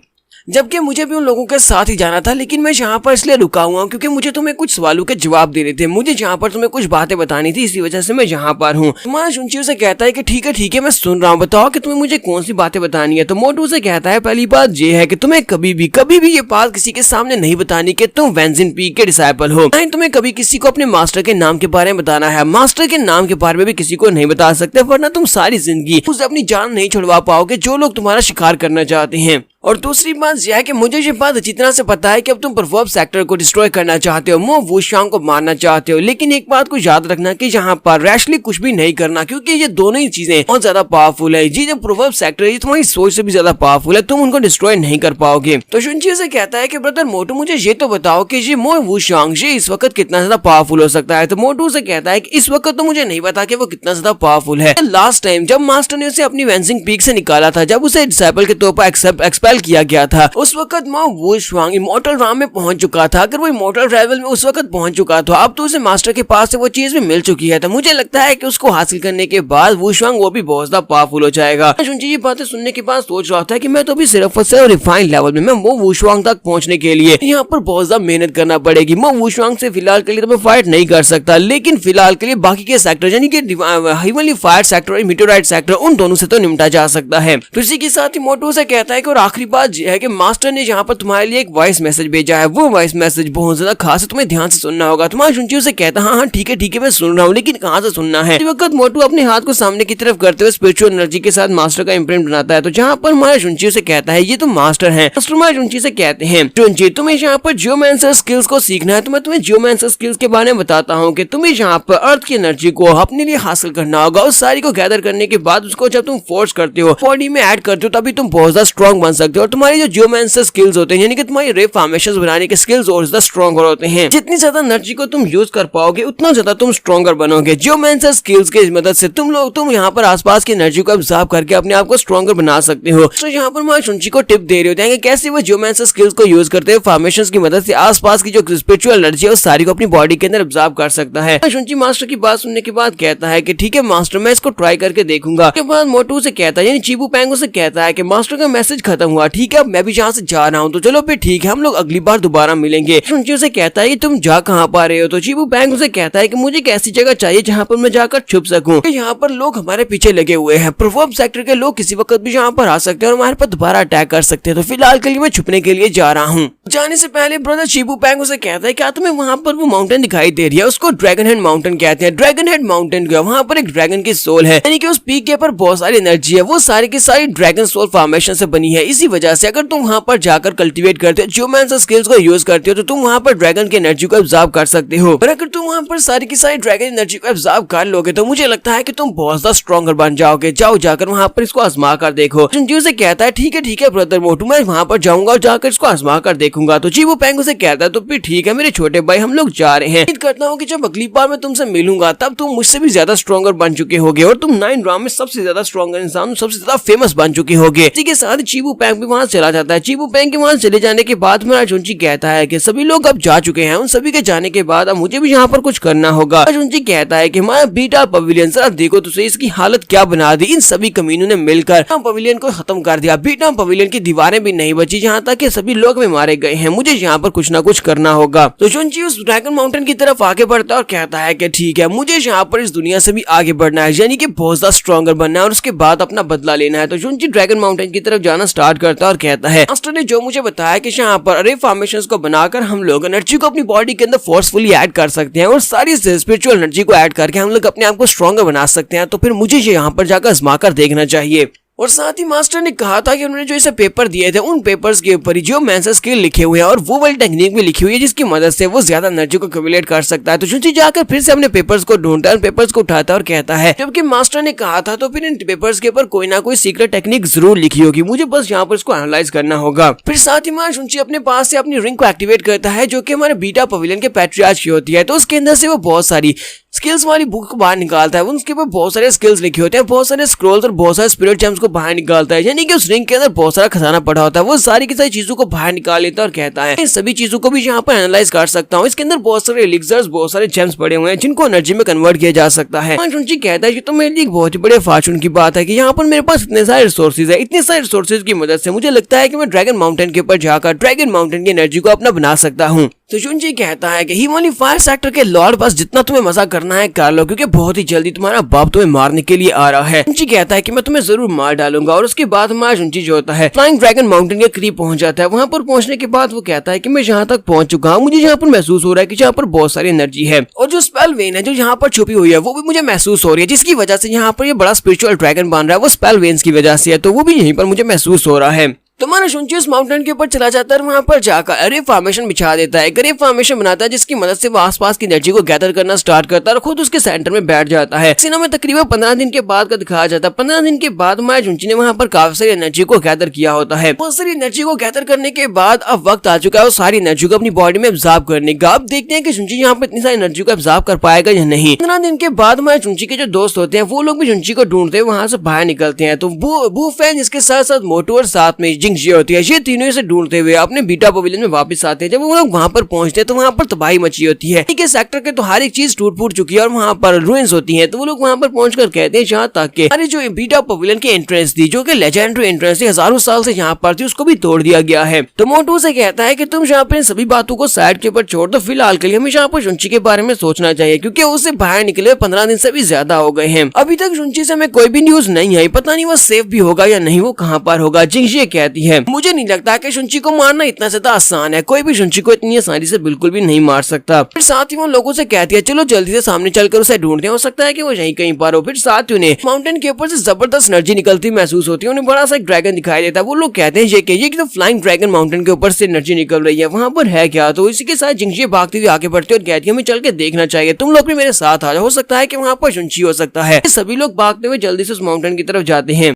जबकि मुझे भी उन लोगों के साथ ही जाना था, लेकिन मैं यहाँ पर इसलिए रुका हुआ हूँ क्योंकि मुझे तुम्हें कुछ सवालों के जवाब देने थे, मुझे यहाँ पर तुम्हें कुछ बातें बतानी थी, इसी वजह से मैं यहाँ पर हूँ। तुम्हारा शुंची से कहता है कि ठीक है मैं सुन रहा हूँ, बताओ कि तुम्हें मुझे कौन सी बातें बतानी है। तो मोटू से कहता है पहली बात ये है कि तुम्हें कभी भी ये बात किसी के सामने नहीं बतानी कि तुम वेंजिन पी के डिसाइपल हो, नहीं तुम्हें कभी किसी को अपने मास्टर के नाम के बारे में बताना है, मास्टर के नाम के बारे में भी किसी को नहीं बता सकते, वरना तुम सारी जिंदगी उसे अपनी जान नहीं छुड़वा पाओगे जो लोग तुम्हारा शिकार करना चाहते हैं। और दूसरी बात यह है कि मुझे ये बात अच्छी तरह से पता है कि अब तुम परवर्ब सेक्टर को डिस्ट्रॉय करना चाहते हो, मो वुशांग को मारना चाहते हो, लेकिन एक बात को याद रखना कि यहाँ पर रैशली कुछ भी नहीं करना, क्योंकि ये दोनों ही चीजें बहुत ज्यादा पावरफुल है। जी जो परवर्ब सेक्टर है तुम्हारी सोच से भी ज्यादा पावरफुल है, तुम उनको डिस्ट्रॉय नहीं कर पाओगे। तो शुनची से कहता है कि ब्रदर मोटू मुझे ये तो बताओ कि ये मो वुशांग ये इस वक्त कितना ज्यादा पावरफुल हो सकता है। तो मोटू से कहता है कि इस वक्त तो मुझे नहीं पता कि वो कितना ज्यादा पावरफुल है। लास्ट टाइम जब मास्टर ने उसे अपनी वेंसिंग पीक से निकाला था, जब उसे डिसेबल के तौर पर एक्सपेल किया गया था, उस वक्त मो वुशांग इमॉर्टल राम में पहुंच चुका था। अगर वो इमॉर्टल राइवल में उस वक्त पहुंच चुका था, अब तो उसे मास्टर के पास से वो चीज भी मिल चुकी है। तो मुझे लगता है कि उसको हासिल करने के बाद वुशांग वो भी बहुत ज्यादा पावरफुल हो जाएगा। शुनची ये बातें सुनने के बाद सोच रहा था कि मैं तो भी सिर्फ रिफाइंड लेवल में मैं वो वुशांग तक पहुंचने के लिए यहाँ पर बहुत ज्यादा मेहनत करना पड़ेगी। मैं वुशांग से फिलहाल के लिए तो मैं फाइट नहीं कर सकता, लेकिन फिलहाल के लिए बाकी के सेक्टर यानी कि हेवनली फायर सेक्टर और मीटेओराइट सेक्टर उन दोनों से तो निपटा जा सकता है। तो इसी के साथ ही मोटो से कहता है कि और आखिरी बात यह है कि मास्टर ने यहाँ पर तुम्हारे लिए एक वॉइस मैसेज भेजा है। वो वॉइस मैसेज बहुत ज्यादा खास है, तुम्हें ध्यान से सुनना होगा। तुम्हारा शुनची से कहता है हाँ ठीक है मैं सुन रहा हूँ, लेकिन कहाँ से सुनना है। इस वक्त मोटू अपने हाथ को सामने की तरफ करते हुए स्पिरिचुअल एनर्जी के साथ मास्टर का इम्प्रिंट बनाता है। तो जहाँ पर हमारे शुनची से कहता है ये तो मास्टर है। मास्टर हमारे शुनची से कहते हैं शुनची तुम्हें यहाँ पर जियोमैंसर स्किल्स को सीखना है, तो मैं तुम्हें जियोमैंसर स्किल्स के बारे में बताता हूँ कि तुम्हें यहाँ पर अर्थ की एनर्जी को अपने लिए हासिल करना होगा। उस सारी को गैदर करने के बाद उसको जब तुम फोर्स करते हो, बॉडी में ऐड करते हो, तभी तुम बहुत ज्यादा स्ट्रॉन्ग बन सकते हो। और तुम्हारी जो जियोमैंसर स्किल्स होते हैं यानी कि तुम्हारी रे फॉर्मेशंस बनाने के स्किल्स और ज्यादा स्ट्रॉन्गर होते हैं। जितनी ज्यादा एनर्जी को तुम यूज कर पाओगे उतना ज्यादा तुम स्ट्रॉन्गर बनोगे। जियोमैंसर स्किल्स की मदद से तुम यहाँ पर आसपास की एनर्जी को अब्सॉर्ब करके अपने आप को स्ट्रॉन्गर बना सकते हो। तो यहाँ पर मैं शुनची को टिप दे रहे होते हैं कैसे वो जियोमैंसर स्किल्स को यूज करते हैं, फॉर्मेशंस की मदद से आसपास की जो स्पिरिचुअल एनर्जी है उस सारी को अपनी बॉडी के अंदर अब्सॉर्ब कर सकता है। शुनची मास्टर की बात सुनने के बाद कहता है कि ठीक है मास्टर मैं इसको ट्राई करके देखूंगा। के बाद मोटू से कहता है यानी चीबू पैंगो से कहता है कि मास्टर का मैसेज खत्म हुआ, ठीक है अब मैं भी यहाँ से जा रहा हूँ, तो चलो फिर ठीक है हम लोग अगली बार दोबारा मिलेंगे। शुनची से कहता है कि तुम जा कहाँ पा रहे हो। तो चीबू पैंगो से कहता है कि मुझे एक ऐसी जगह चाहिए जहाँ पर मैं जाकर छुप सकूं। यहाँ पर लोग हमारे पीछे लगे हुए हैं, परवर्ब सेक्टर के लोग किसी वक्त भी यहाँ पर आ सकते हैं और हमारे पर दोबारा अटैक कर सकते हैं। तो फिलहाल के लिए मैं छुपने के लिए जा रहा हूँ। जाने से पहले ब्रदर चीबू पैंगो से कहता है क्या तुम्हें वहाँ पर वो माउंटेन दिखाई दे रही है, उसको ड्रैगन हेड माउंटेन कहते हैं। ड्रैगन हेड माउंटेन का वहाँ पर एक ड्रैगन की सोल है, यानी कि उस पीक के ऊपर बहुत सारी एनर्जी है, वो सारी की सारी ड्रैगन सोल फॉर्मेशन से बनी है। इसी वजह से अगर तुम वहाँ पर जाकर कल्टीवेट करते हो, जियोमैंसर स्किल्स को यूज करते हो, तो तुम वहाँ पर ड्रैगन की एनर्जी को अब्सॉर्ब कर सकते हो। और अगर तुम वहाँ पर सारी की सारी ड्रैगन एनर्जी को अब्सॉर्ब कर लोगे तो मुझे लगता है कि तुम बहुत ज्यादा स्ट्रॉन्गर बन जाओगे। जाओ जाकर वहाँ पर इसको आजमा कर देखो। शुनची से कहता है ठीक है ब्रदर मोटू मैं वहाँ पर जाऊंगा और जाकर इसको आजमा कर देखूंगा। तो चीबू पैंगो से कहता है तो फिर ठीक है मेरे छोटे भाई हम लोग जा रहे हैं। उम्मीद करता हूँ कि जब अगली बार मैं तुमसे मिलूंगा तब तुम मुझसे भी ज्यादा स्ट्रॉन्गर बन चुके होगे और तुम 9 राम में सबसे ज्यादा स्ट्रॉन्गर इंसान, सबसे ज्यादा फेमस बन चुके होगे। इसी के साथ चीबू पैंग भी वहाँ चला जाता है। चीबू पैंग के वहाँ चले जाने के बाद मेरा शुनची कहता है कि सभी लोग अब जा चुके हैं, उन सभी के जाने के बाद अब मुझे भी यहाँ पर कुछ करना होगा। शुनची कहता है कि हमारा बीटा पवेलियन सर देखो तो इसकी हालत क्या बना दी, इन सभी कमीनों ने मिलकर पवेलियन को खत्म कर दिया। बीटा पवेलियन की दीवारें भी नहीं बची, यहाँ तक कि सभी लोग भी मारे गए हैं। मुझे यहाँ पर कुछ ना कुछ करना होगा। तो शुनची उस ड्रैगन माउंटेन की तरफ आगे बढ़ता है और कहता है कि ठीक है मुझे यहाँ पर इस दुनिया से भी आगे बढ़ना है, यानी कि बहुत ज्यादा स्ट्रॉन्गर बनना है और उसके बाद अपना बदला लेना है। तो शुनची ड्रैगन माउंटेन की तरफ जाना स्टार्ट करता है और कहता है मास्टर ने जो मुझे बताया कि यहाँ पर अरे फॉर्मेशंस को बनाकर हम लोग एनर्जी को अपनी बॉडी के अंदर फोर्सफुली ऐड कर सकते हैं और सारी स्पिरिचुअल एनर्जी को ऐड करके हम लोग अपने आप को स्ट्रॉन्गर बना सकते हैं। तो फिर मुझे यहाँ पर जाकर आजमा कर देखना चाहिए। और साथ ही मास्टर ने कहा था कि उन्होंने जो इसे पेपर दिए थे उन पेपर्स के ऊपर ही जियोमैंसर स्किल लिखे हुए हैं और वो वाली टेक्निक भी लिखी हुई है जिसकी मदद से वो ज्यादा एनर्जी को एक्युमुलेट कर सकता है। तो शुनची जाकर फिर से अपने पेपर्स को ढूंढता है, पेपर्स को उठाता है और कहता है जबकि मास्टर ने कहा था तो फिर इन पेपर्स के ऊपर कोई ना कोई सीक्रेट टेक्निक जरूर लिखी होगी, मुझे बस यहाँ पर इसको एनालाइज करना होगा। फिर साथ ही मां शुनची अपने पास से अपनी रिंग को एक्टिवेट करता है जो कि हमारे बीटा पवेलियन के पैट्रियार्च की होती है। तो उसके अंदर से वो बहुत सारी स्किल्स वाली बुक को बाहर निकालता है, उसके ऊपर बहुत सारे स्किल्स लिखे होते हैं, बहुत सारे स्क्रॉल्स और बहुत सारे स्पिरिट जेम्स को बाहर निकालता है, यानी कि उस रिंग के अंदर बहुत सारा खजाना पड़ा होता है। वो सारी की सारी चीजों को बाहर निकाल लेता है और कहता है इन सभी चीजों को भी यहाँ पर एनालाइज कर सकता हूँ। इसके अंदर बहुत सारे एलिक्सर्स, बहुत सारे जेम्स पड़े हुए हैं जिनको एनर्जी में कन्वर्ट किया जा सकता है। शुनची कहता है कि तो मेरे लिए एक बहुत ही बड़े फॉर्चून की बात है कि यहाँ पर मेरे पास इतने सारे रिसोर्सेज है। इतने सारे रिसोर्सेज की मदद से मुझे लगता है कि मैं ड्रैगन माउंटेन के ऊपर जाकर ड्रैगन माउंटेन की एनर्जी को अपना बना सकता हूँ। तो शुनची कहता है कि हेवनली फायर सेक्टर के लॉर्ड बस जितना तुम्हें मजा करना है कर लो, क्योंकि बहुत ही जल्दी तुम्हारा बाप तुम्हें मारने के लिए आ रहा है। शुनची कहता है कि मैं तुम्हें जरूर मार डालूंगा। और उसके बाद हमारा शुनची जो होता है फ्लाइंग ड्रैगन माउंटेन के करीब पहुंच जाता है। वहां पर पहुंचने के बाद वो कहता है कि मैं यहाँ तक पहुंच चुका हूँ, मुझे यहाँ पर महसूस हो रहा है कि यहाँ पर बहुत सारी एनर्जी है और जो स्पेल वेन है जो यहाँ पर छुपी हुई है वो भी मुझे महसूस हो रही है, जिसकी वजह से यहाँ पर ये बड़ा स्पिरिचुअल ड्रैगन बन रहा है वो स्पेल वेन्स की वजह से है। तो वो भी यहीं पर मुझे महसूस हो रहा है। तो हमारा शुंची उस माउंटेन के ऊपर चला जाता है और वहाँ पर जाकर अरे फॉर्मेशन बिछा देता है, अरे फॉर्मेशन बनाता है जिसकी मदद से वो आसपास की एनर्जी को गैदर करना स्टार्ट करता है और खुद उसके सेंटर में बैठ जाता है। सीन में तकरीबन 15 दिन के बाद का दिखाया जाता है। 15 दिन के बाद हमारे शुंची ने वहाँ पर काफी सारी एनर्जी को गैदर किया होता है। बहुत सारी एनर्जी को गैदर करने के बाद अब वक्त आ चुका है सारी एनर्जी को अपनी बॉडी में एब्जॉर्ब करने का। अब देखते हैं कि शुंची यहाँ पर इतनी सारी एनर्जी को एब्जॉर्ब कर पाएगा या नहीं। 15 दिन के बाद हमारे शुंची के जो दोस्त होते हैं वो लोग भी शुंची को ढूंढते हैं, वहाँ से बाहर निकलते हैं। तो बू फैन इसके साथ साथ मोटू और साथ में जिंगजी होती है, ये तीनों से ढूंढते हुए अपने बीटा पवेलियन में वापस आते हैं। जब वो लोग वहाँ पर पहुंचते हैं तो वहाँ पर तबाही मची होती है। ठीक है, सेक्टर के तो हर एक चीज टूट फूट चुकी है और वहाँ पर रुइंस होती है। तो वो लोग वहाँ पर पहुंचकर कहते हैं जहाँ तक कि अरे जो बीटा पवेलियन की एंट्रेंस थी, जो कि लेजेंडरी एंट्रेंस थी, हजारों साल से यहाँ पर थी, उसको भी तोड़ दिया गया है। तो मोटू से कहता है कि तुम यहाँ पर सभी बातों को साइड के ऊपर छोड़ दो, फिलहाल के लिए हमें यहाँ पर शुंची के बारे में सोचना चाहिए क्योंकि उससे बाहर निकले 15 दिन से भी ज्यादा हो गए हैं। अभी तक शुंची से हमें कोई भी न्यूज नहीं आई, पता नहीं वो सेफ भी होगा या नहीं, वो कहाँ पर होगा। जिंगजी कहती है मुझे नहीं लगता कि शुंची को मारना इतना ज्यादा आसान है, कोई भी शुंची को इतनी आसानी से बिल्कुल भी नहीं मार सकता। फिर साथ ही वो लोगों से कहती है चलो जल्दी से सामने चलकर उसे ढूंढते हैं, हो सकता है कि वो यहीं कहीं पर हो। फिर साथ ही उन्हें माउंटेन के ऊपर से जबरदस्त एनर्जी निकलती महसूस होती है। उन्हें बड़ा सा एक ड्रैगन दिखाई देता है। वो लोग कहते हैं ये तो फ्लाइंग ड्रैगन माउंटेन के ऊपर से एनर्जी निकल रही है, वहाँ पर है क्या। तो इसी के साथ जिंगजी भागती हुई आगे बढ़ती है और कहती है हमें चल के देखना चाहिए, तुम लोग भी मेरे साथ आ जाओ, हो सकता है कि वहाँ पर शुंची हो सकता है। सभी लोग भागते हुए जल्दी से उस माउंटेन की तरफ जाते हैं।